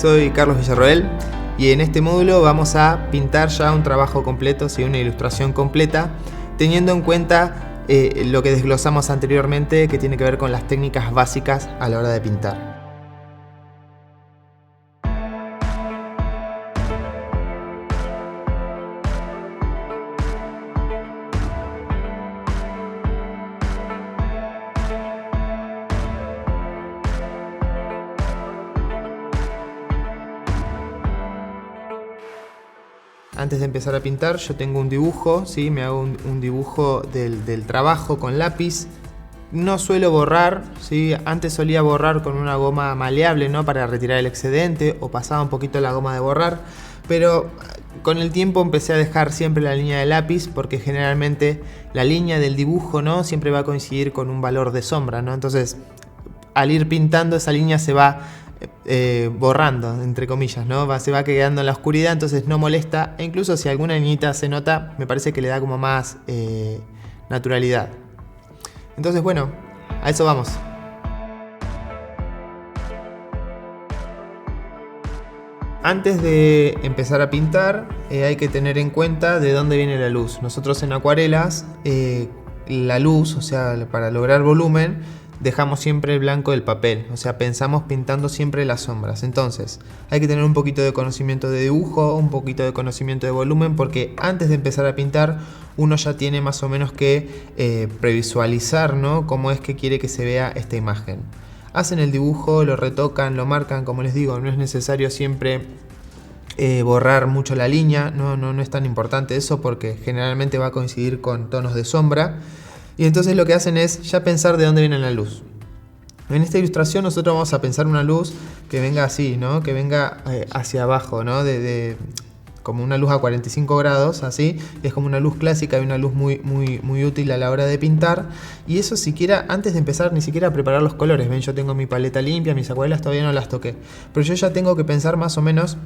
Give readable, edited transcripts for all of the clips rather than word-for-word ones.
soy Carlos Villarroel y en este módulo vamos a pintar ya un trabajo completo, ¿sí? Una ilustración completa, teniendo en cuenta lo que desglosamos anteriormente, que tiene que ver con las técnicas básicas a la hora de pintar. Antes de empezar a pintar yo tengo un dibujo, ¿sí? Me hago un dibujo del trabajo con lápiz. No suelo borrar, ¿sí? Antes solía borrar con una goma maleable, ¿no? Para retirar el excedente, o pasaba un poquito la goma de borrar, pero con el tiempo empecé a dejar siempre la línea de lápiz, porque generalmente la línea del dibujo, ¿no? Siempre va a coincidir con un valor de sombra, ¿no? Entonces al ir pintando esa línea se va borrando, entre comillas, ¿no? Se va quedando en la oscuridad, entonces no molesta, e incluso si alguna niñita se nota, me parece que le da como más naturalidad. Entonces bueno, a eso vamos. Antes de empezar a pintar hay que tener en cuenta de dónde viene la luz. Nosotros en acuarelas la luz, o sea, para lograr volumen, dejamos siempre el blanco del papel, o sea, pensamos pintando siempre las sombras. Entonces hay que tener un poquito de conocimiento de dibujo, un poquito de conocimiento de volumen, porque antes de empezar a pintar uno ya tiene más o menos que previsualizar, ¿no? Cómo es que quiere que se vea esta imagen. Hacen el dibujo, lo retocan, lo marcan, como les digo, no es necesario siempre borrar mucho la línea, no es tan importante eso, porque generalmente va a coincidir con tonos de sombra. Y entonces lo que hacen es ya pensar de dónde viene la luz. En esta ilustración nosotros vamos a pensar una luz que venga así, ¿no? Que venga hacia abajo, ¿no? Como una luz a 45 grados, así. Es como una luz clásica y una luz muy útil a la hora de pintar. Y eso siquiera, antes de empezar ni siquiera a preparar los colores. Ven, yo tengo mi paleta limpia, mis acuarelas todavía no las toqué. Pero yo ya tengo que pensar más o menos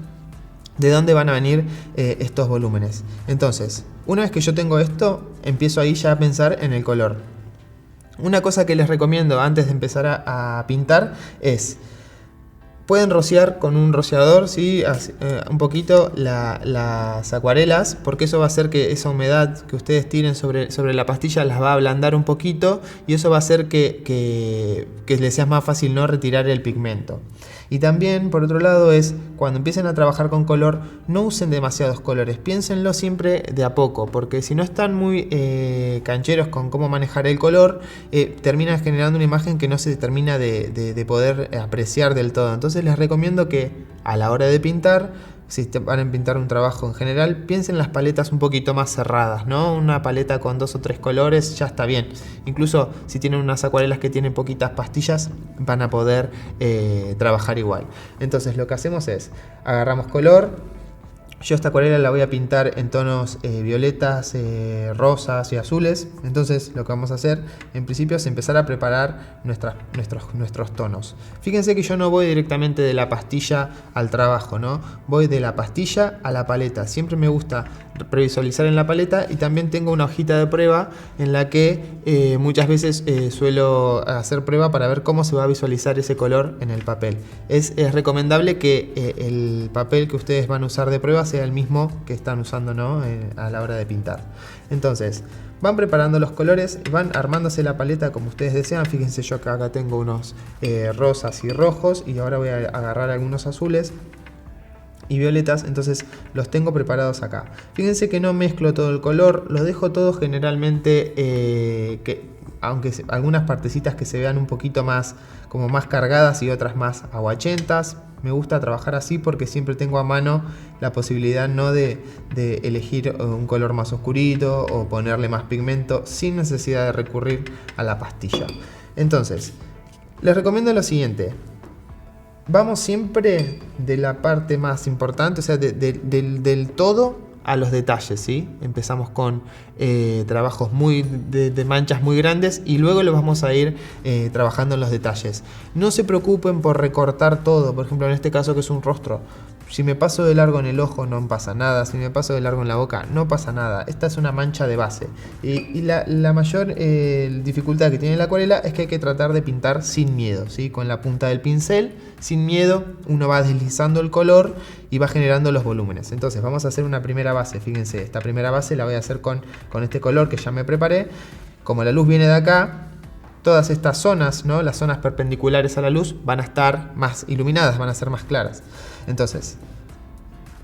de dónde van a venir estos volúmenes. Entonces, una vez que yo tengo esto, empiezo ahí ya a pensar en el color. Una cosa que les recomiendo antes de empezar a pintar es: pueden rociar con un rociador, ¿sí? Un poquito las acuarelas, porque eso va a hacer que esa humedad que ustedes tiren sobre la pastilla las va a ablandar un poquito, y eso va a hacer que les sea más fácil, ¿no? Retirar el pigmento. Y también, por otro lado, es cuando empiecen a trabajar con color, no usen demasiados colores, piénsenlo siempre de a poco, porque si no están muy cancheros con cómo manejar el color, terminan generando una imagen que no se termina de poder apreciar del todo. Entonces les recomiendo que a la hora de pintar, si van a pintar un trabajo en general, piensen las paletas un poquito más cerradas, ¿no? Una paleta con 2 o 3 colores ya está bien. Incluso si tienen unas acuarelas que tienen poquitas pastillas, van a poder trabajar igual. Entonces lo que hacemos es, agarramos color. Yo esta acuarela la voy a pintar en tonos violetas, rosas y azules. Entonces lo que vamos a hacer en principio es empezar a preparar nuestros tonos. Fíjense que yo no voy directamente de la pastilla al trabajo, ¿no? Voy de la pastilla a la paleta. Siempre me gusta previsualizar en la paleta, y también tengo una hojita de prueba en la que muchas veces suelo hacer prueba para ver cómo se va a visualizar ese color en el papel. Es recomendable que el papel que ustedes van a usar de prueba sea el mismo que están usando, ¿no? A la hora de pintar. Entonces van preparando los colores, van armándose la paleta como ustedes desean. Fíjense, yo que acá tengo unos rosas y rojos, y ahora voy a agarrar algunos azules y violetas, entonces los tengo preparados acá. Fíjense que no mezclo todo el color, lo dejo todo generalmente aunque algunas partecitas que se vean un poquito más como más cargadas y otras más aguachentas. Me gusta trabajar así porque siempre tengo a mano la posibilidad, ¿no? de elegir un color más oscurito o ponerle más pigmento sin necesidad de recurrir a la pastilla. Entonces les recomiendo lo siguiente: vamos siempre de la parte más importante, o sea, del todo a los detalles, ¿sí? Empezamos con trabajos de manchas muy grandes, y luego los vamos a ir trabajando en los detalles. No se preocupen por recortar todo. Por ejemplo, en este caso, que es un rostro, Si me paso de largo en el ojo no pasa nada, si me paso de largo en la boca no pasa nada. Esta es una mancha de base. Y la mayor dificultad que tiene la acuarela es que hay que tratar de pintar sin miedo, ¿sí? Con la punta del pincel, sin miedo, uno va deslizando el color y va generando los volúmenes. Entonces vamos a hacer una primera base. Fíjense, esta primera base la voy a hacer con este color que ya me preparé. Como la luz viene de acá, todas estas zonas, ¿no? Las zonas perpendiculares a la luz van a estar más iluminadas, van a ser más claras. Entonces,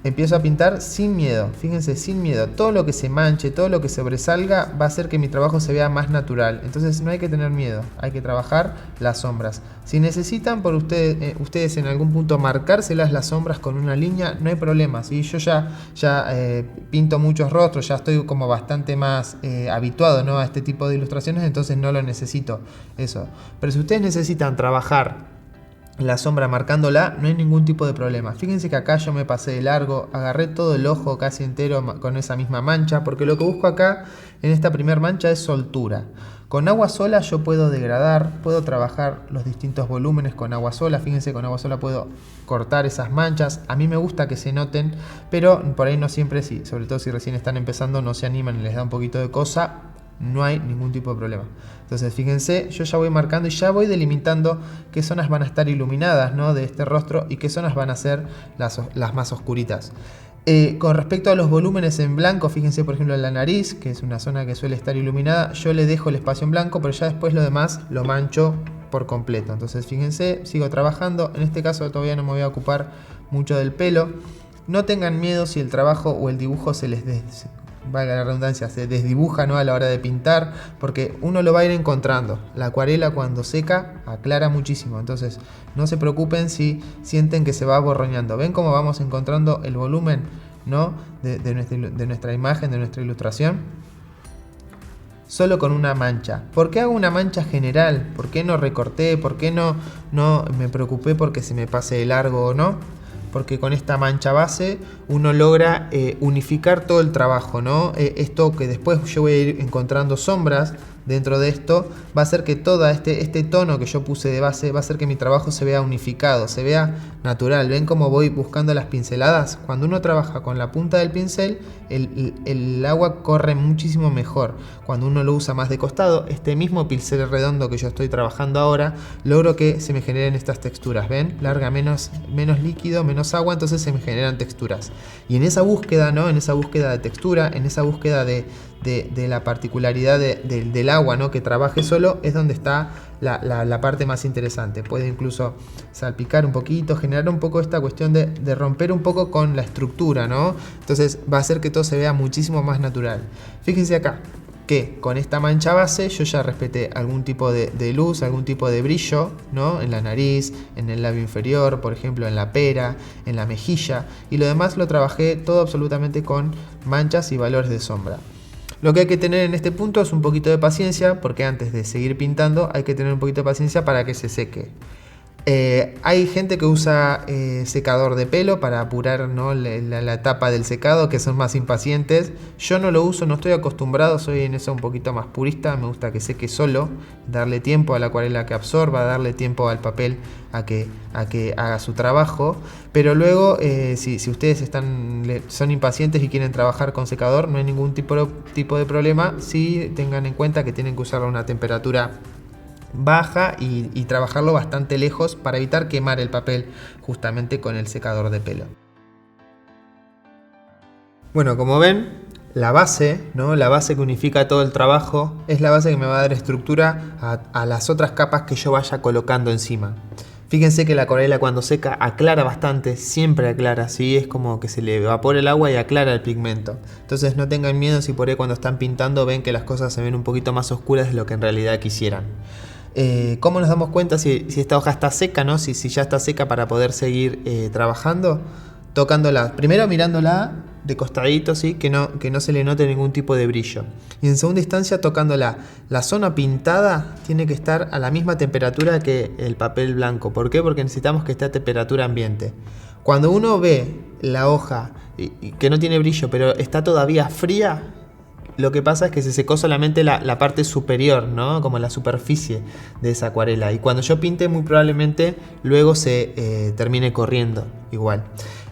empiezo a pintar sin miedo, fíjense, sin miedo. Todo lo que se manche, todo lo que sobresalga va a hacer que mi trabajo se vea más natural. Entonces no hay que tener miedo, hay que trabajar las sombras. Si necesitan por ustedes en algún punto marcárselas las sombras con una línea, no hay problema, ¿sí? Yo ya pinto muchos rostros, ya estoy como bastante más habituado, ¿no? A este tipo de ilustraciones, entonces no lo necesito eso. Pero si ustedes necesitan trabajar la sombra marcándola, no hay ningún tipo de problema. Fíjense que acá yo me pasé de largo, agarré todo el ojo casi entero con esa misma mancha, porque lo que busco acá en esta primera mancha es soltura. Con agua sola yo puedo degradar, puedo trabajar los distintos volúmenes con agua sola. Fíjense, con agua sola puedo cortar esas manchas. A mí me gusta que se noten, pero por ahí no siempre, sí, sobre todo si recién están empezando, no se animan y les da un poquito de cosa. No hay ningún tipo de problema. Entonces fíjense, yo ya voy marcando y ya voy delimitando qué zonas van a estar iluminadas, ¿no? De este rostro y qué zonas van a ser las más oscuritas. Con respecto a los volúmenes en blanco, fíjense por ejemplo en la nariz, que es una zona que suele estar iluminada, yo le dejo el espacio en blanco, pero ya después lo demás lo mancho por completo. Entonces fíjense, sigo trabajando. En este caso todavía no me voy a ocupar mucho del pelo. No tengan miedo si el trabajo o el dibujo se les valga la redundancia, se desdibuja, ¿no? A la hora de pintar, porque uno lo va a ir encontrando. La acuarela cuando seca aclara muchísimo, entonces no se preocupen si sienten que se va borroñando. ¿Ven cómo vamos encontrando el volumen, ¿no? de nuestra imagen, de nuestra ilustración? Solo con una mancha. ¿Por qué hago una mancha general? ¿Por qué no recorté? ¿Por qué no me preocupé porque se me pase de largo o no? Porque con esta mancha base uno logra unificar todo el trabajo, ¿no? Esto que después yo voy a ir encontrando sombras dentro de esto, va a hacer que todo este tono que yo puse de base, va a hacer que mi trabajo se vea unificado, se vea natural. ¿Ven cómo voy buscando las pinceladas? Cuando uno trabaja con la punta del pincel, el agua corre muchísimo mejor. Cuando uno lo usa más de costado, este mismo pincel redondo que yo estoy trabajando ahora, logro que se me generen estas texturas. ¿Ven? Larga menos líquido, menos agua, entonces se me generan texturas. Y en esa búsqueda, ¿no? En esa búsqueda de textura, en esa búsqueda de la particularidad del agua, ¿no? Que trabaje solo, es donde está la parte más interesante. Puede incluso salpicar un poquito, generar un poco esta cuestión de romper un poco con la estructura, ¿no? Entonces va a hacer que todo se vea muchísimo más natural. Fíjense acá que con esta mancha base yo ya respeté algún tipo de luz, algún tipo de brillo, ¿no? En la nariz, en el labio inferior, por ejemplo en la pera, en la mejilla, y lo demás lo trabajé todo absolutamente con manchas y valores de sombra. Lo que hay que tener en este punto es un poquito de paciencia, porque antes de seguir pintando hay que tener un poquito de paciencia para que se seque. Hay gente que usa secador de pelo para apurar, ¿no? la etapa del secado, que son más impacientes. Yo no lo uso, no estoy acostumbrado, soy en eso un poquito más purista. Me gusta que seque solo, darle tiempo a la acuarela que absorba, darle tiempo al papel a que haga su trabajo. Pero luego, si ustedes son impacientes y quieren trabajar con secador, no hay ningún tipo de problema. Sí, tengan en cuenta que tienen que usarlo a una temperatura baja y trabajarlo bastante lejos para evitar quemar el papel justamente con el secador de pelo. Bueno, como ven, la base, ¿no? La base que unifica todo el trabajo es la base que me va a dar estructura a las otras capas que yo vaya colocando encima. Fíjense que la acuarela cuando seca aclara bastante, siempre aclara, ¿sí? Es como que se le evapora el agua y aclara el pigmento. Entonces no tengan miedo si por ahí cuando están pintando ven que las cosas se ven un poquito más oscuras de lo que en realidad quisieran. ¿Cómo nos damos cuenta si esta hoja está seca, ¿no? Si ya está seca para poder seguir trabajando? Tocándola, primero mirándola de costadito, ¿sí? que no se le note ningún tipo de brillo. Y en segunda instancia tocándola. La zona pintada tiene que estar a la misma temperatura que el papel blanco. ¿Por qué? Porque necesitamos que esté a temperatura ambiente. Cuando uno ve la hoja que no tiene brillo, pero está todavía fría, lo que pasa es que se secó solamente la parte superior, ¿no? Como la superficie de esa acuarela. Y cuando yo pinte, muy probablemente luego se termine corriendo igual.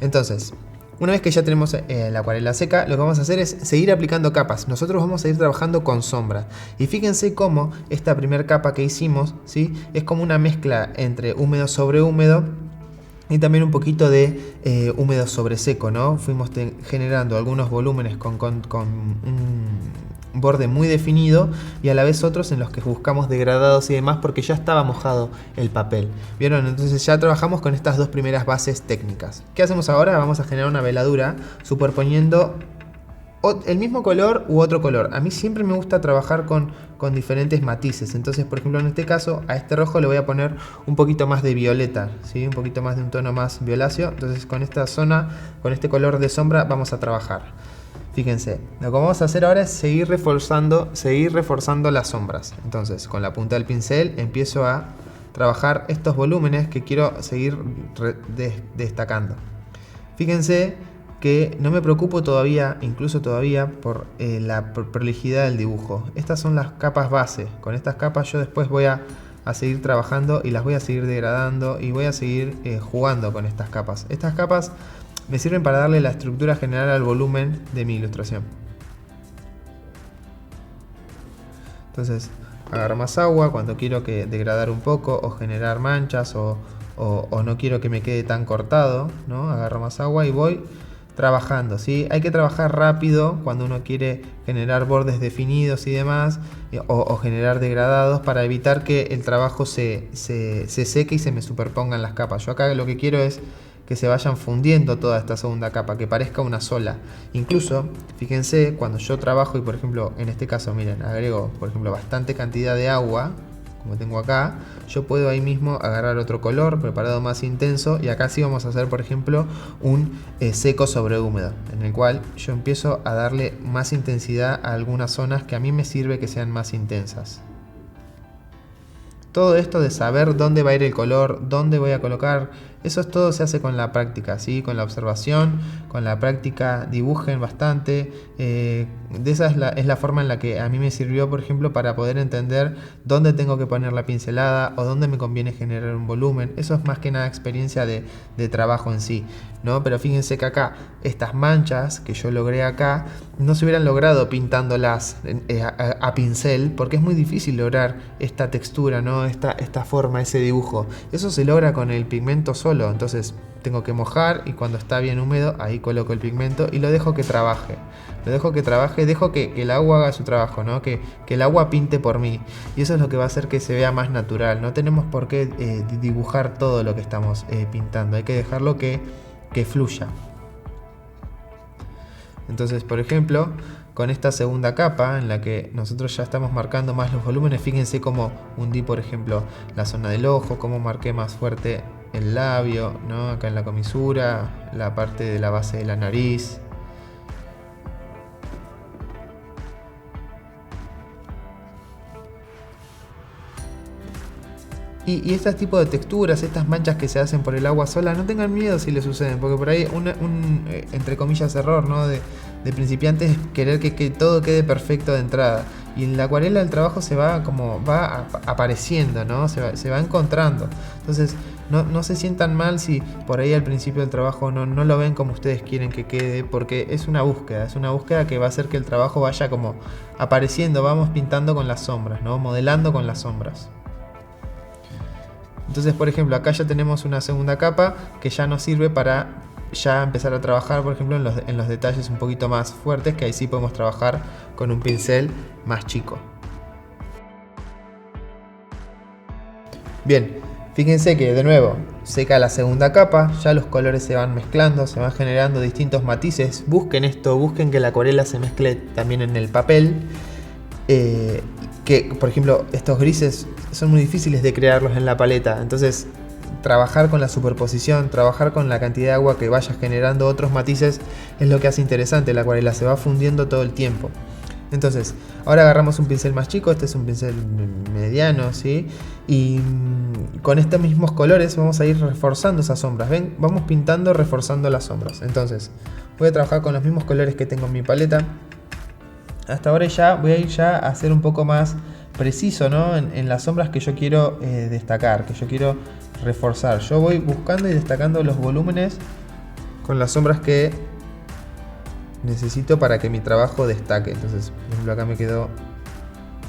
Entonces, una vez que ya tenemos la acuarela seca, lo que vamos a hacer es seguir aplicando capas. Nosotros vamos a ir trabajando con sombra. Y fíjense cómo esta primera capa que hicimos, ¿sí? Es como una mezcla entre húmedo sobre húmedo y también un poquito de húmedo sobre seco, ¿no? Fuimos generando algunos volúmenes con un borde muy definido y a la vez otros en los que buscamos degradados y demás porque ya estaba mojado el papel. ¿Vieron? Entonces ya trabajamos con estas dos primeras bases técnicas. ¿Qué hacemos ahora? Vamos a generar una veladura superponiendo el mismo color u otro color. A mí siempre me gusta trabajar con diferentes matices. Entonces, por ejemplo, en este caso, a este rojo le voy a poner un poquito más de violeta, ¿sí? Un poquito más de un tono más violáceo. Entonces, con esta zona, con este color de sombra, vamos a trabajar. Fíjense, lo que vamos a hacer ahora es seguir reforzando las sombras. Entonces, con la punta del pincel empiezo a trabajar estos volúmenes que quiero seguir destacando. Fíjense que no me preocupo todavía, incluso todavía, por la prolijidad del dibujo. Estas son las capas base. Con estas capas yo después voy a seguir trabajando y las voy a seguir degradando y voy a seguir jugando con estas capas. Estas capas me sirven para darle la estructura general al volumen de mi ilustración. Entonces agarro más agua cuando quiero degradar un poco o generar manchas o no quiero que me quede tan cortado, ¿no? Agarro más agua y voy trabajando, ¿sí? Hay que trabajar rápido cuando uno quiere generar bordes definidos y demás, o generar degradados para evitar que el trabajo se seque y se me superpongan las capas. Yo acá lo que quiero es que se vayan fundiendo toda esta segunda capa, que parezca una sola. Incluso, fíjense, cuando yo trabajo y por ejemplo, en este caso, miren, agrego por ejemplo bastante cantidad de agua, como tengo acá, yo puedo ahí mismo agarrar otro color preparado más intenso y acá sí vamos a hacer por ejemplo un seco sobre húmedo, en el cual yo empiezo a darle más intensidad a algunas zonas que a mí me sirve que sean más intensas. Todo esto de saber dónde va a ir el color, dónde voy a colocar, eso todo se hace con la práctica, ¿sí? Con la observación, con la práctica, dibujen bastante. De esa es la forma en la que a mí me sirvió, por ejemplo, para poder entender dónde tengo que poner la pincelada o dónde me conviene generar un volumen. Eso es más que nada experiencia de trabajo en sí, ¿no? Pero fíjense que acá, estas manchas que yo logré acá, no se hubieran logrado pintándolas a pincel, porque es muy difícil lograr esta textura, ¿no? Esta forma, ese dibujo. Eso se logra con el pigmento solo. Entonces tengo que mojar y cuando está bien húmedo ahí coloco el pigmento y lo dejo que trabaje. Dejo que el agua haga su trabajo, ¿no? Que el agua pinte por mí. Y eso es lo que va a hacer que se vea más natural. No tenemos por qué dibujar todo lo que estamos pintando. Hay que dejarlo que fluya. Entonces, por ejemplo, con esta segunda capa en la que nosotros ya estamos marcando más los volúmenes, fíjense cómo hundí, por ejemplo, la zona del ojo, cómo marqué más fuerte el labio, ¿no? Acá en la comisura, la parte de la base de la nariz. Y este tipo de texturas, estas manchas que se hacen por el agua sola, no tengan miedo si les suceden, porque por ahí entre comillas error, ¿no? de principiantes es querer que todo quede perfecto de entrada. Y en la acuarela el trabajo se va apareciendo, ¿no? Se va encontrando. Entonces no se sientan mal si por ahí al principio del trabajo no lo ven como ustedes quieren que quede, porque es una búsqueda que va a hacer que el trabajo vaya como apareciendo, vamos pintando con las sombras, ¿no? Modelando con las sombras. Entonces, por ejemplo, acá ya tenemos una segunda capa que ya nos sirve para ya empezar a trabajar, por ejemplo, en los detalles un poquito más fuertes, que ahí sí podemos trabajar con un pincel más chico. Bien, fíjense que de nuevo seca la segunda capa, ya los colores se van mezclando, se van generando distintos matices. Busquen esto, busquen que la acuarela se mezcle también en el papel. Que por ejemplo estos grises son muy difíciles de crearlos en la paleta, entonces trabajar con la superposición, trabajar con la cantidad de agua que vaya generando otros matices es lo que hace interesante la acuarela, se va fundiendo todo el tiempo. Entonces ahora agarramos un pincel más chico, este es un pincel mediano, ¿sí? Y con estos mismos colores vamos a ir reforzando esas sombras, ¿ven? Vamos pintando, reforzando las sombras. Entonces voy a trabajar con los mismos colores que tengo en mi paleta. Hasta ahora ya voy a ir ya a ser un poco más preciso, ¿no? En las sombras que yo quiero destacar, que yo quiero reforzar. Yo voy buscando y destacando los volúmenes con las sombras que necesito para que mi trabajo destaque. Entonces, por ejemplo, acá me quedó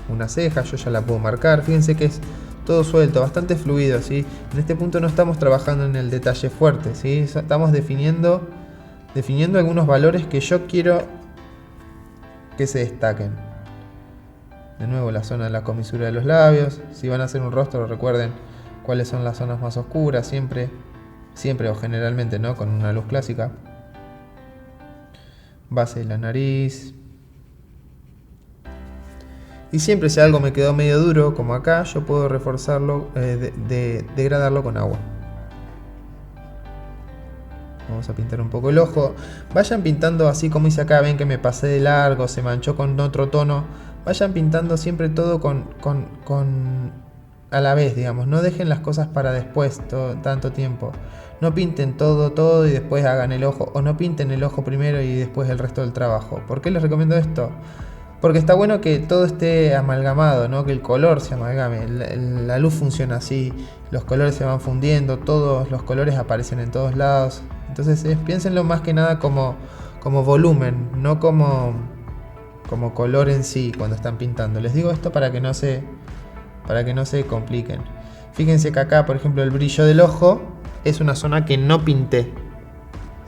una ceja, yo ya la puedo marcar. Fíjense que es todo suelto, bastante fluido, ¿sí? En este punto no estamos trabajando en el detalle fuerte, ¿sí? Estamos definiendo algunos valores que yo quiero que se destaquen. De nuevo, la zona de la comisura de los labios. Si van a hacer un rostro, recuerden cuáles son las zonas más oscuras, siempre o generalmente, ¿no? Con una luz clásica. Base de la nariz. Y siempre si algo me quedó medio duro, como acá, yo puedo reforzarlo, degradarlo con agua. Vamos a pintar un poco el ojo. Vayan pintando así como hice acá, ven que me pasé de largo, se manchó con otro tono. Vayan pintando siempre todo a la vez, digamos. No dejen las cosas para después tanto tiempo. No pinten todo y después hagan el ojo. O no pinten el ojo primero y después el resto del trabajo. ¿Por qué les recomiendo esto? Porque está bueno que todo esté amalgamado, ¿no? Que el color se amalgame. La luz funciona así, los colores se van fundiendo, todos los colores aparecen en todos lados. Entonces piénsenlo más que nada como volumen, no como color en sí cuando están pintando. Les digo esto para que no se compliquen. Fíjense que acá, por ejemplo, el brillo del ojo es una zona que no pinté,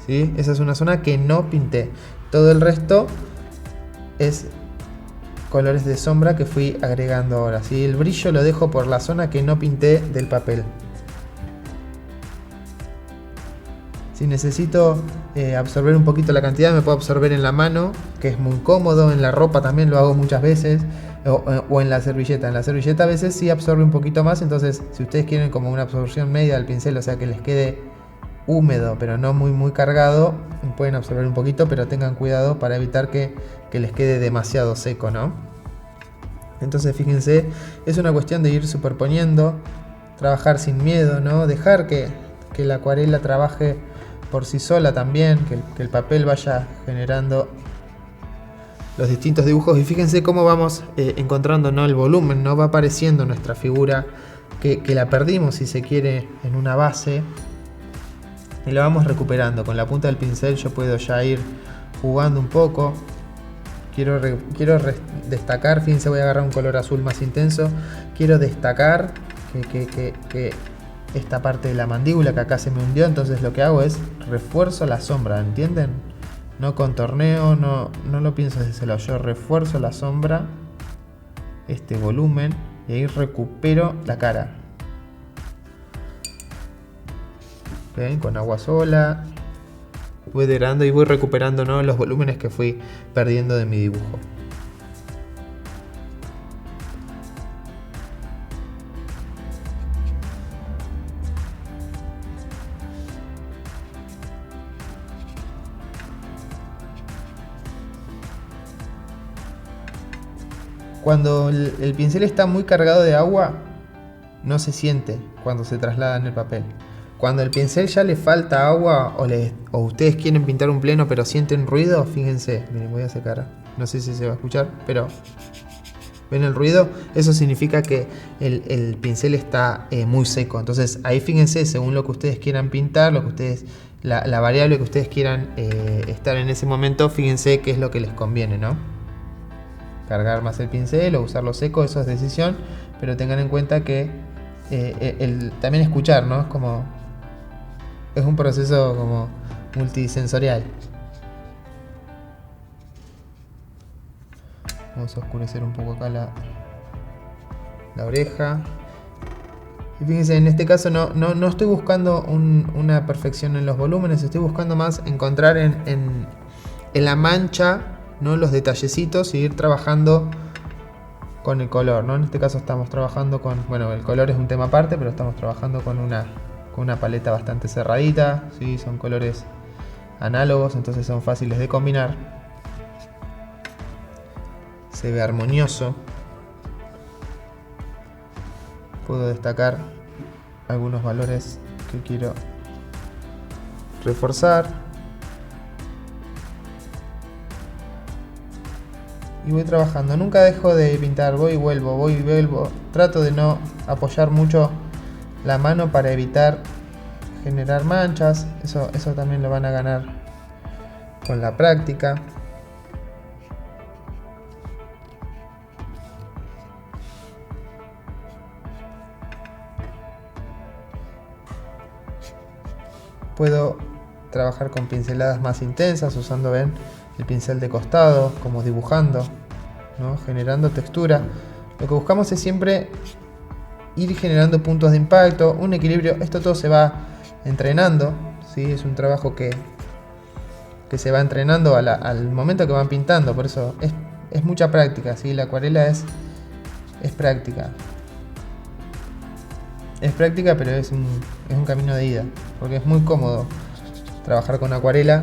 ¿sí? Esa es una zona que no pinté. Todo el resto es colores de sombra que fui agregando ahora, ¿sí? El brillo lo dejo por la zona que no pinté del papel. Si necesito absorber un poquito la cantidad, me puedo absorber en la mano, que es muy cómodo. En la ropa también lo hago muchas veces, o en la servilleta. En la servilleta a veces sí absorbe un poquito más, entonces si ustedes quieren como una absorción media del pincel, o sea que les quede húmedo pero no muy cargado, pueden absorber un poquito, pero tengan cuidado para evitar que les quede demasiado seco, ¿no? Entonces fíjense, es una cuestión de ir superponiendo, trabajar sin miedo, ¿no? Dejar que la acuarela trabaje por sí sola también, que el papel vaya generando los distintos dibujos. Y fíjense cómo vamos encontrando, ¿no? El volumen, ¿no? Va apareciendo nuestra figura que la perdimos, si se quiere, en una base, y la vamos recuperando. Con la punta del pincel yo puedo ya ir jugando un poco. Quiero destacar, fíjense, voy a agarrar un color azul más intenso. Quiero destacar que esta parte de la mandíbula que acá se me hundió, entonces lo que hago es refuerzo la sombra, ¿entienden? No contorneo, no lo pienso desde ese lado, yo refuerzo la sombra, este volumen, y ahí recupero la cara. ¿Ven? Con agua sola voy degradando y voy recuperando, ¿no? Los volúmenes que fui perdiendo de mi dibujo. Cuando el pincel está muy cargado de agua, no se siente cuando se traslada en el papel. Cuando el pincel ya le falta agua o ustedes quieren pintar un pleno pero sienten ruido, fíjense, miren, voy a secar, no sé si se va a escuchar, pero ¿ven el ruido? Eso significa que el pincel está muy seco. Entonces ahí fíjense, según lo que ustedes quieran pintar, la variable que ustedes quieran estar en ese momento, fíjense qué es lo que les conviene, ¿no? Cargar más el pincel o usarlo seco, eso es decisión, pero tengan en cuenta que también escuchar, ¿no? Es un proceso como multisensorial. Vamos a oscurecer un poco acá la oreja. Y fíjense, en este caso no estoy buscando una perfección en los volúmenes, estoy buscando más encontrar en la mancha, ¿no? Los detallecitos y ir trabajando con el color, ¿no? En este caso estamos trabajando bueno, el color es un tema aparte, pero estamos trabajando con una paleta bastante cerradita, ¿sí? Son colores análogos, entonces son fáciles de combinar. Se ve armonioso. Puedo destacar algunos valores que quiero reforzar. y voy trabajando. Nunca dejo de pintar, voy y vuelvo. Trato de no apoyar mucho la mano para evitar generar manchas. Eso también lo van a ganar con la práctica. Puedo trabajar con pinceladas más intensas usando, ven, el pincel de costado, como dibujando, ¿no? Generando textura. Lo que buscamos es siempre ir generando puntos de impacto, un equilibrio. Esto todo se va entrenando, ¿sí? Es un trabajo que se va entrenando al momento que van pintando. Por eso es mucha práctica, ¿sí? La acuarela es práctica. Es práctica, pero es un camino de ida, porque es muy cómodo trabajar con acuarela.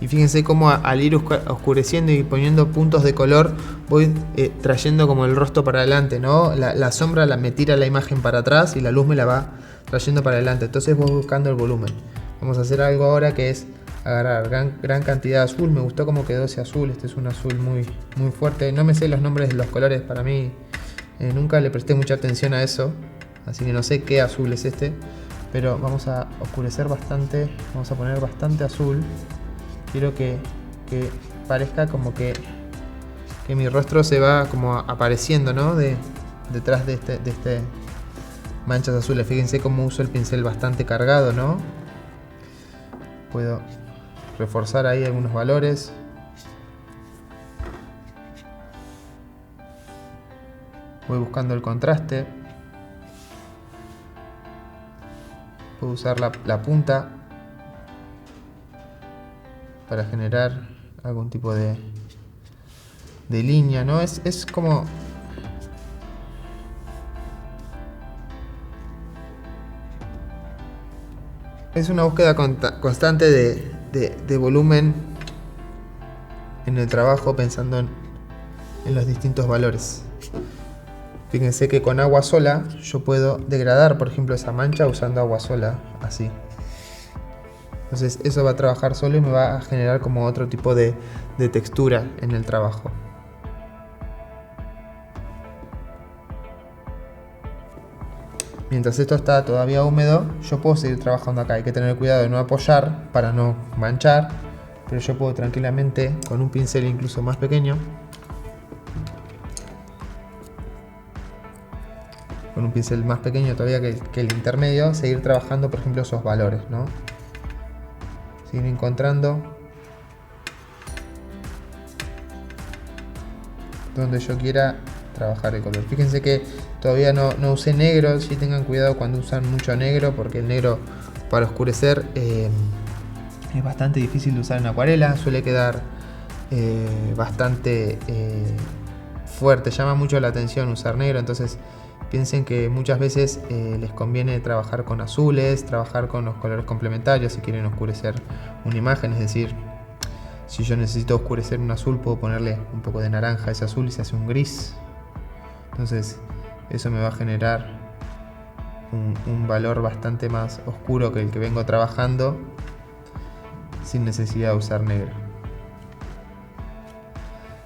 Y fíjense cómo al ir oscureciendo y poniendo puntos de color voy trayendo como el rostro para adelante, ¿no? La sombra me tira la imagen para atrás y la luz me la va trayendo para adelante. Entonces voy buscando el volumen. Vamos a hacer algo ahora que es agarrar gran cantidad de azul. Me gustó cómo quedó ese azul. Este es un azul muy fuerte. No me sé los nombres de los colores. Para mí nunca le presté mucha atención a eso. Así que no sé qué azul es este. Pero vamos a oscurecer bastante. Vamos a poner bastante azul. Quiero que parezca como que mi rostro se va como apareciendo, ¿no? Detrás de este manchas azules. Fíjense cómo uso el pincel bastante cargado, ¿no? Puedo reforzar ahí algunos valores. Voy buscando el contraste. Puedo usar la punta para generar algún tipo de línea, ¿no? Es como... Es una búsqueda constante de volumen en el trabajo, pensando en los distintos valores. Fíjense que con agua sola yo puedo degradar, por ejemplo, esa mancha usando agua sola, así. Entonces eso va a trabajar solo y me va a generar como otro tipo de textura en el trabajo. Mientras esto está todavía húmedo, yo puedo seguir trabajando acá. Hay que tener cuidado de no apoyar para no manchar, pero yo puedo tranquilamente, con un pincel incluso más pequeño, con un pincel más pequeño todavía que el intermedio, seguir trabajando, por ejemplo, esos valores, ¿no? Seguir encontrando donde yo quiera trabajar el color. Fíjense que todavía no usé negro. Sí, tengan cuidado cuando usan mucho negro, porque el negro para oscurecer es bastante difícil de usar en acuarela. Suele quedar bastante fuerte, llama mucho la atención usar negro. Entonces piensen que muchas veces les conviene trabajar con azules, trabajar con los colores complementarios si quieren oscurecer una imagen. Es decir, si yo necesito oscurecer un azul, puedo ponerle un poco de naranja a ese azul y se hace un gris. Entonces eso me va a generar un valor bastante más oscuro que el que vengo trabajando, sin necesidad de usar negro.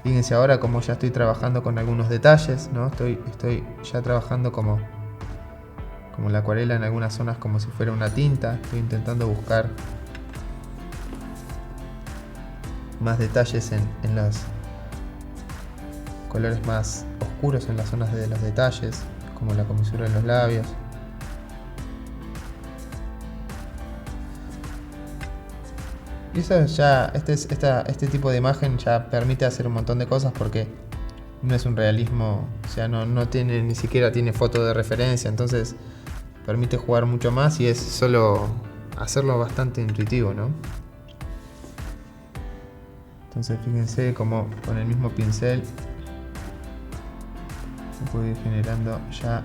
Fíjense ahora como ya estoy trabajando con algunos detalles, ¿no? Estoy ya trabajando como la acuarela en algunas zonas, como si fuera una tinta. Estoy intentando buscar más detalles en los colores más oscuros, en las zonas de los detalles, como la comisura de los labios. Y eso ya, este tipo de imagen ya permite hacer un montón de cosas, porque no es un realismo, o sea, no tiene, ni siquiera tiene foto de referencia, entonces permite jugar mucho más y es solo hacerlo bastante intuitivo, ¿no? Entonces fíjense cómo con el mismo pincel se puede ir generando ya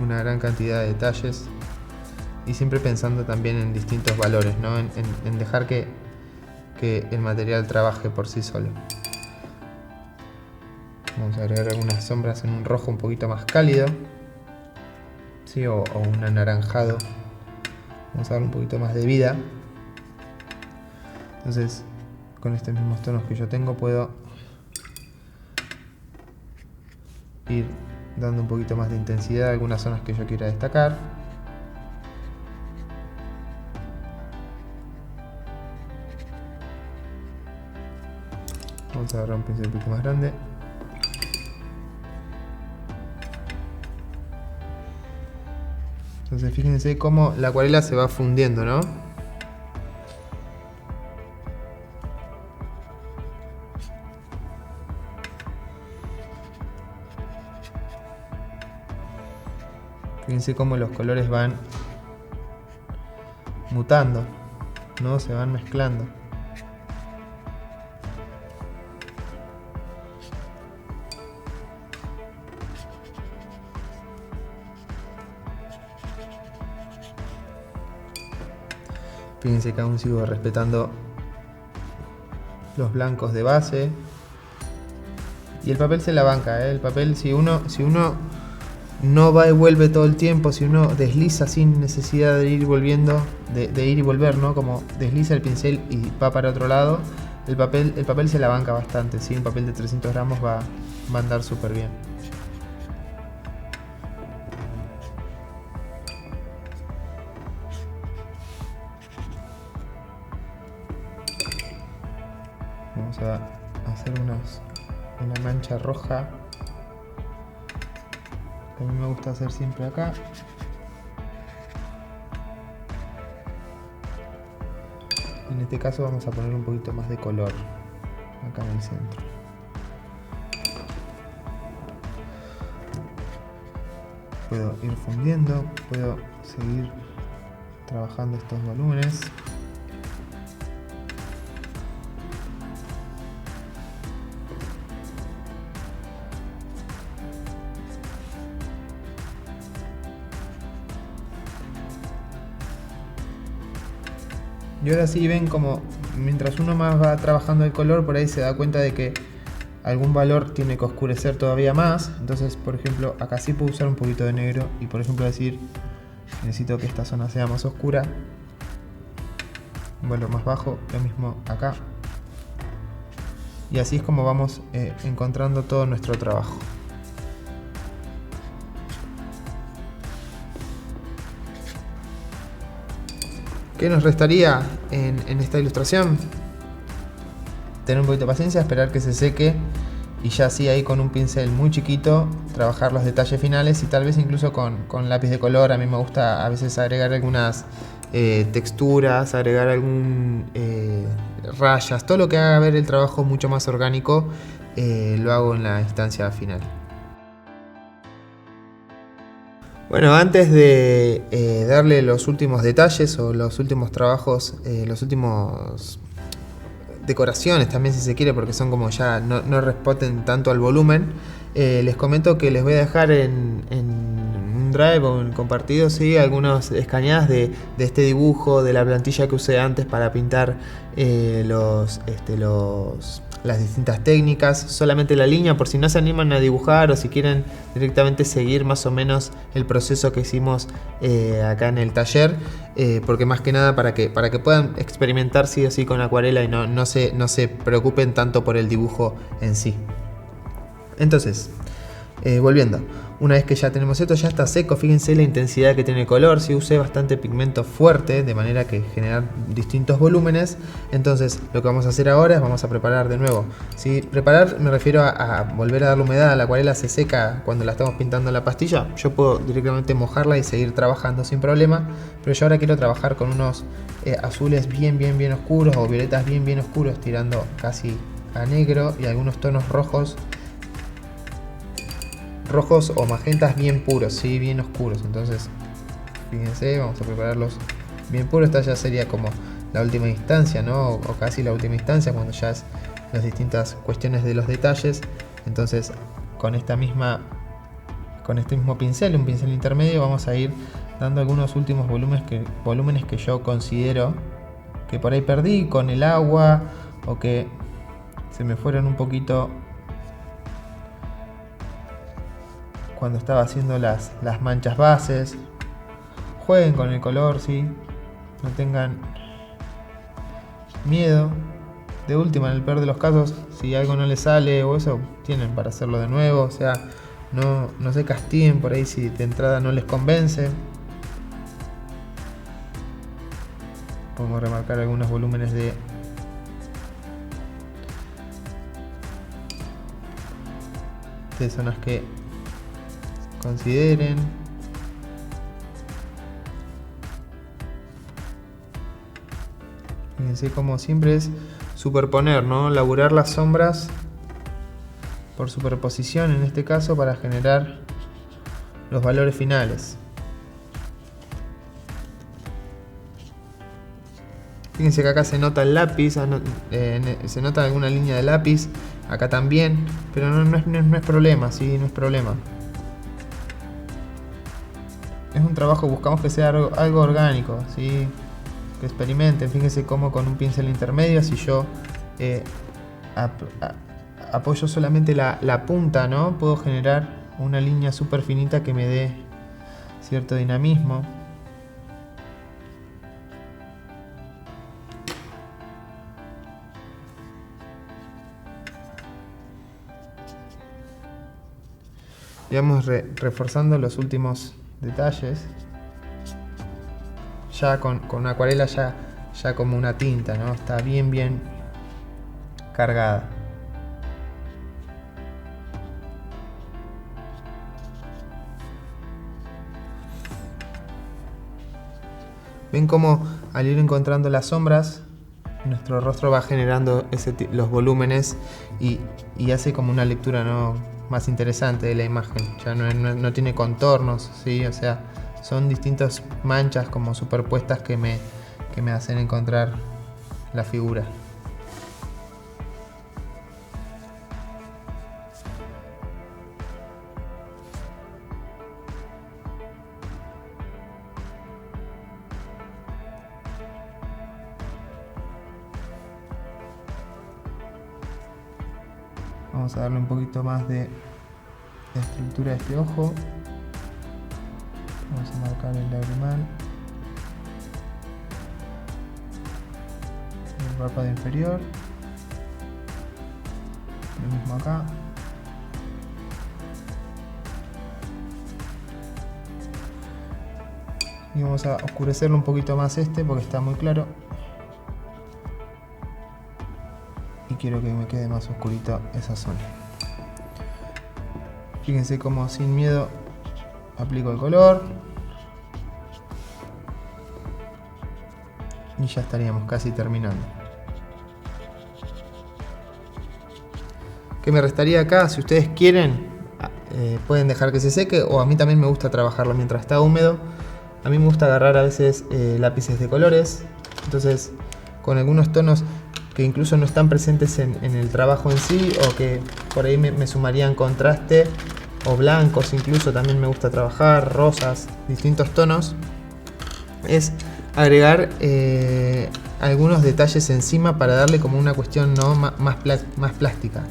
una gran cantidad de detalles, y siempre pensando también en distintos valores, ¿no? En dejar que el material trabaje por sí solo. Vamos a agregar algunas sombras en un rojo un poquito más cálido. ¿sí? O un anaranjado. Vamos a darle un poquito más de vida. Entonces, con estos mismos tonos que yo tengo, puedo ir dando un poquito más de intensidad a algunas zonas que yo quiera destacar. Vamos a agarrar un pincel un poquito más grande. Entonces fíjense cómo la acuarela se va fundiendo, ¿no? Fíjense cómo los colores van mutando, ¿no? Se van mezclando. Fíjense que aún sigo respetando los blancos de base. Y el papel se la banca, ¿eh? El papel, si uno no va y vuelve todo el tiempo, si uno desliza sin necesidad de ir volviendo, de ir y volver, ¿no? Como desliza el pincel y va para otro lado, el papel se la banca bastante, ¿sí? Un papel de 300 gramos va a andar súper bien. Vamos a hacer una mancha roja que a mí me gusta hacer siempre acá. En este caso vamos a poner un poquito más de color acá en el centro. Puedo ir fundiendo, puedo seguir trabajando estos volúmenes. Y ahora sí ven como mientras uno más va trabajando el color, por ahí se da cuenta de que algún valor tiene que oscurecer todavía más. Entonces, por ejemplo, acá sí puedo usar un poquito de negro y, por ejemplo, decir necesito que esta zona sea más oscura, un valor más bajo, lo mismo acá. Y así es como vamos encontrando todo nuestro trabajo. ¿Qué nos restaría en esta ilustración? Tener un poquito de paciencia, esperar que se seque y ya así ahí con un pincel muy chiquito trabajar los detalles finales y tal vez incluso con lápiz de color. A mí me gusta a veces agregar algunas texturas, agregar algún rayas, todo lo que haga ver el trabajo mucho más orgánico lo hago en la instancia final. Bueno, antes de darle los últimos detalles o los últimos trabajos, los últimos decoraciones también si se quiere, porque son como ya no responden tanto al volumen, les comento que les voy a dejar en un drive o en compartido, ¿sí? Algunas escaneadas de este dibujo, de la plantilla que usé antes para pintar las distintas técnicas, solamente la línea por si no se animan a dibujar o si quieren directamente seguir más o menos el proceso que hicimos acá en el taller, porque más que nada para que puedan experimentar sí o sí con acuarela y no se preocupen tanto por el dibujo en sí. Entonces, volviendo, una vez que ya tenemos esto, ya está seco, fíjense la intensidad que tiene el color. Si usé bastante pigmento fuerte, de manera que generar distintos volúmenes. Entonces lo que vamos a hacer ahora es vamos a preparar de nuevo. Si preparar me refiero a volver a darle humedad. La acuarela se seca cuando la estamos pintando en la pastilla. Yo puedo directamente mojarla y seguir trabajando sin problema, pero yo ahora quiero trabajar con unos azules bien oscuros o violetas bien oscuros, tirando casi a negro, y algunos tonos rojos o magentas bien puros, ¿sí? Bien oscuros. Entonces fíjense, vamos a prepararlos bien puros. Esta ya sería como la última instancia, ¿no? O casi la última instancia, cuando ya es las distintas cuestiones de los detalles. Entonces con este mismo pincel, un pincel intermedio, vamos a ir dando algunos últimos volúmenes que yo considero que por ahí perdí con el agua o que se me fueron un poquito cuando estaba haciendo las manchas bases. Jueguen con el color, ¿sí? No tengan miedo. De última, en el peor de los casos, si algo no les sale o eso, tienen para hacerlo de nuevo. O sea, no se castiguen por ahí si de entrada no les convence. Podemos remarcar algunos volúmenes de zonas que consideren. Fíjense como siempre es superponer, ¿no? Laburar las sombras por superposición en este caso para generar los valores finales. Fíjense que acá se nota el lápiz, se nota alguna línea de lápiz, acá también, pero no es problema, ¿sí? No es problema. Es un trabajo, buscamos que sea algo orgánico, ¿sí? Que experimenten. Fíjense cómo con un pincel intermedio, si yo apoyo solamente la punta, ¿no? Puedo generar una línea súper finita que me dé cierto dinamismo. Y vamos reforzando los últimos detalles. Ya con acuarela ya como una tinta, ¿no? Está bien cargada. Ven cómo al ir encontrando las sombras, nuestro rostro va generando los volúmenes y hace como una lectura, ¿no?, más interesante de la imagen. Ya no tiene contornos, ¿sí? O sea, son distintas manchas como superpuestas que me hacen encontrar la figura. Vamos a darle un poquito más de estructura a este ojo. Vamos a marcar el lagrimal, el párpado inferior, lo mismo acá. Y vamos a oscurecerlo un poquito más porque está muy claro. Y quiero que me quede más oscurito esa zona. Fíjense cómo sin miedo aplico el color. Y ya estaríamos casi terminando. ¿Qué me restaría acá? Si ustedes quieren, pueden dejar que se seque, o a mí también me gusta trabajarlo mientras está húmedo. A mí me gusta agarrar a veces lápices de colores. Entonces, con algunos tonos que incluso no están presentes en el trabajo en sí, o que por ahí me sumarían contraste, o blancos incluso, también me gusta trabajar, rosas, distintos tonos. Es agregar algunos detalles encima para darle como una cuestión, ¿no?, más plástica,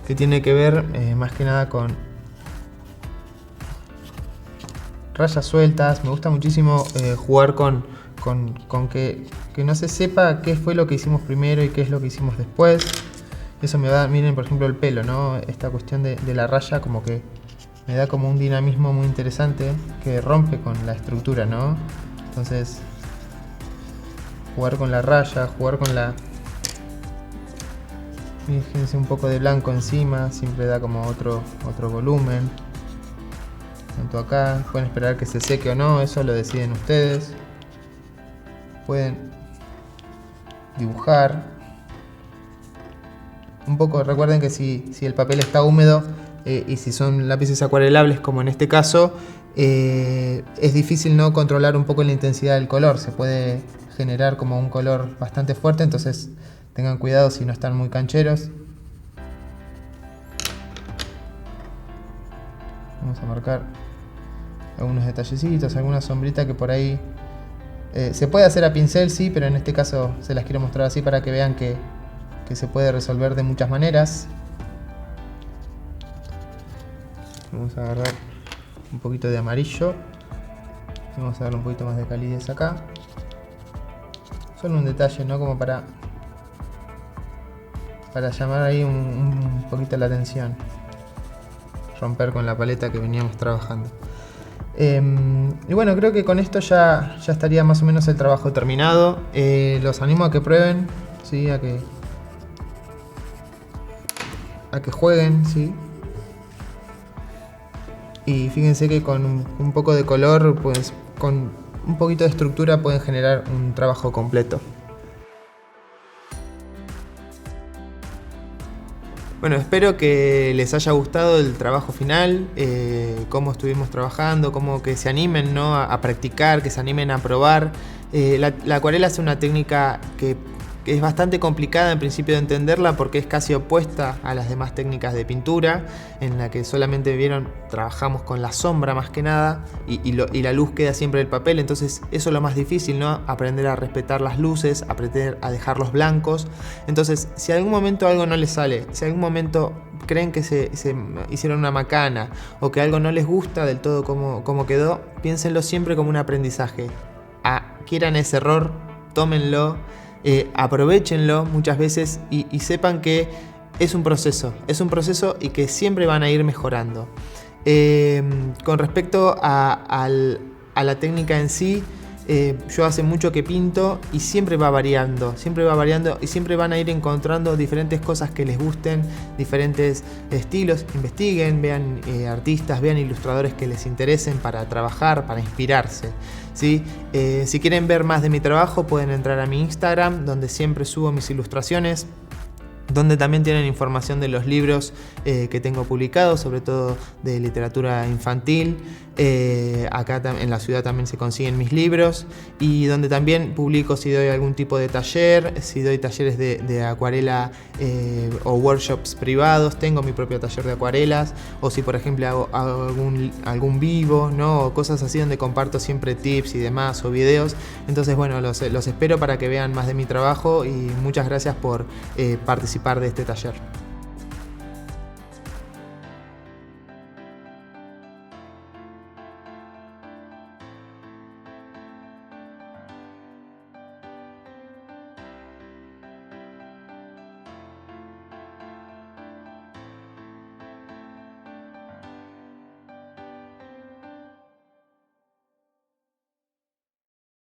que tiene que ver más que nada con rayas sueltas. Me gusta muchísimo jugar con que no se sepa qué fue lo que hicimos primero y qué es lo que hicimos después. Eso me da, miren por ejemplo el pelo, ¿no? Esta cuestión de la raya como que me da como un dinamismo muy interesante que rompe con la estructura, ¿no? Entonces, jugar con la raya, jugar con la... Fíjense, un poco de blanco encima, siempre da como otro volumen. Tanto acá, pueden esperar que se seque o no, eso lo deciden ustedes. Pueden dibujar un poco. Recuerden que si el papel está húmedo y si son lápices acuarelables como en este caso, es difícil no controlar un poco la intensidad del color. Se puede generar como un color bastante fuerte, entonces tengan cuidado si no están muy cancheros. Vamos a marcar algunos detallecitos, alguna sombrita que por ahí se puede hacer a pincel, sí, pero en este caso se las quiero mostrar así para que vean que se puede resolver de muchas maneras. Vamos a agarrar un poquito de amarillo. Vamos a darle un poquito más de calidez acá. Solo un detalle, ¿no? Como para llamar ahí un poquito la atención. Romper con la paleta que veníamos trabajando. Y bueno, creo que con esto ya estaría más o menos el trabajo terminado. Los animo a que prueben, ¿sí? A que jueguen, ¿sí? Y fíjense que con un poco de color, pues con un poquito de estructura pueden generar un trabajo completo. Bueno, espero que les haya gustado el trabajo final, cómo estuvimos trabajando, cómo que se animen, ¿no? a practicar, que se animen a probar. La acuarela es una técnica que es bastante complicada en principio de entenderla porque es casi opuesta a las demás técnicas de pintura, en la que solamente trabajamos con la sombra más que nada y la luz queda siempre en el papel. Entonces eso es lo más difícil, ¿no? Aprender a respetar las luces, aprender a dejarlos blancos. Entonces, si algún momento algo no les sale, si algún momento creen que se hicieron una macana o que algo no les gusta del todo como quedó, piénsenlo siempre como un aprendizaje. Quieran ese error, tómenlo, aprovechenlo muchas veces y sepan que es un proceso y que siempre van a ir mejorando. Con respecto a la técnica en sí, yo hace mucho que pinto y siempre va variando y siempre van a ir encontrando diferentes cosas que les gusten, diferentes estilos. Investiguen, vean artistas, vean ilustradores que les interesen para trabajar, para inspirarse, ¿sí? Si quieren ver más de mi trabajo pueden entrar a mi Instagram, donde siempre subo mis ilustraciones, donde también tienen información de los libros que tengo publicados, sobre todo de literatura infantil. Acá en la ciudad también se consiguen mis libros, y donde también publico si doy algún tipo de taller, si doy talleres de acuarela o workshops privados. Tengo mi propio taller de acuarelas, o si por ejemplo hago algún vivo, ¿no? O cosas así donde comparto siempre tips y demás, o videos. Entonces bueno, los espero para que vean más de mi trabajo, y muchas gracias por participar de este taller.